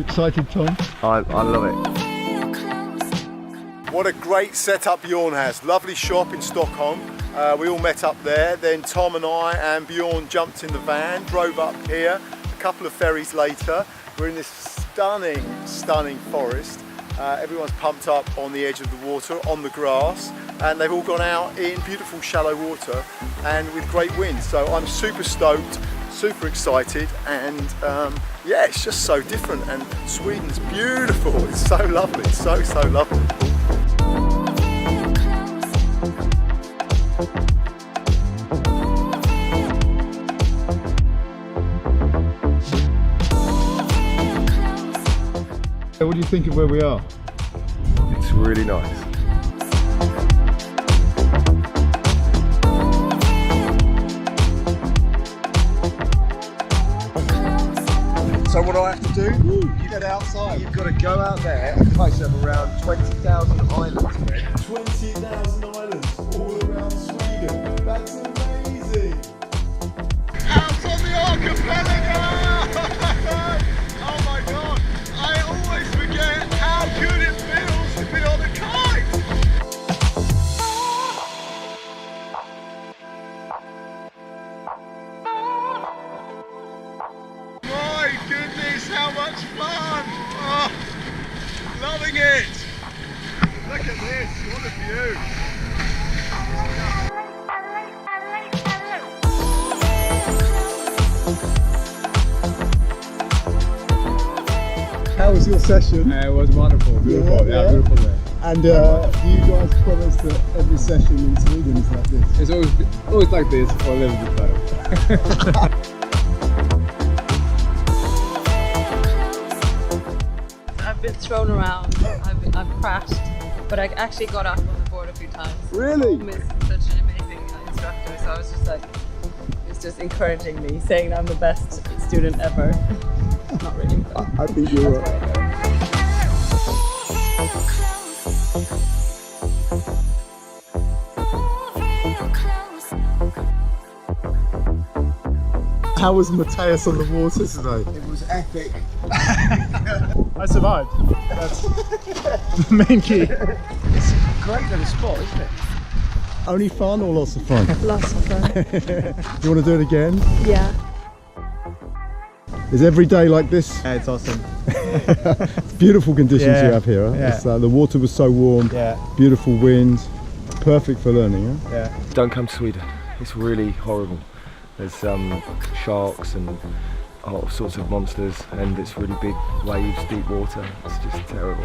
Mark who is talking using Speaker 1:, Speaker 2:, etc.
Speaker 1: excited, Tom?
Speaker 2: I love it.
Speaker 3: What a great setup Bijorn has. Lovely shop in Stockholm. We all met up there. Then Tom and I and Bijorn jumped in the van, drove up here. A couple of ferries later, we're in this stunning, stunning forest. Everyone's pumped up on the edge of the water, on the grass, and they've all gone out in beautiful shallow water and with great wind. So I'm super stoked, super excited, and yeah, it's just so different, and Sweden's beautiful. It's so lovely, so lovely.
Speaker 1: What do you think of where we are?
Speaker 2: It's really nice.
Speaker 3: So what do I have to do? You get outside. You've got to go out there and place up around 20,000 islands, man. 20,000 islands all around Sweden. That's amazing. Out on the archipelago! Oh my god! I always forget how good it feels to be on a kite! My goodness, how much fun! Oh, loving it! Look at this, what a view! How was your session?
Speaker 1: It was wonderful, beautiful, yeah, beautiful day.
Speaker 3: And do you guys promise that every session in Sweden is like this?
Speaker 1: It's always like this, or a little bit better.
Speaker 4: I've been thrown around, I've crashed, but I actually got up on the board a few times.
Speaker 3: Really?
Speaker 4: Tom is such an amazing instructor, so I was just like, he was just encouraging me, saying I'm the best student ever. Not really.
Speaker 3: I think you're right. How was Matthias on the water today? It was epic.
Speaker 1: I survived. That's the main key.
Speaker 3: It's a great little spot, isn't it? Only fun or lots of fun?
Speaker 4: Lots of fun.
Speaker 3: Do you want to do it again?
Speaker 4: Yeah.
Speaker 3: Is every day like this?
Speaker 1: Yeah, it's awesome.
Speaker 3: It's beautiful conditions you have here. Huh?
Speaker 1: Yeah.
Speaker 3: It's, the water was so warm, beautiful wind, perfect for learning. Huh?
Speaker 1: Yeah.
Speaker 2: Don't come to Sweden. It's really horrible. There's sharks and all sorts of monsters, and it's really big waves, deep water. It's just terrible.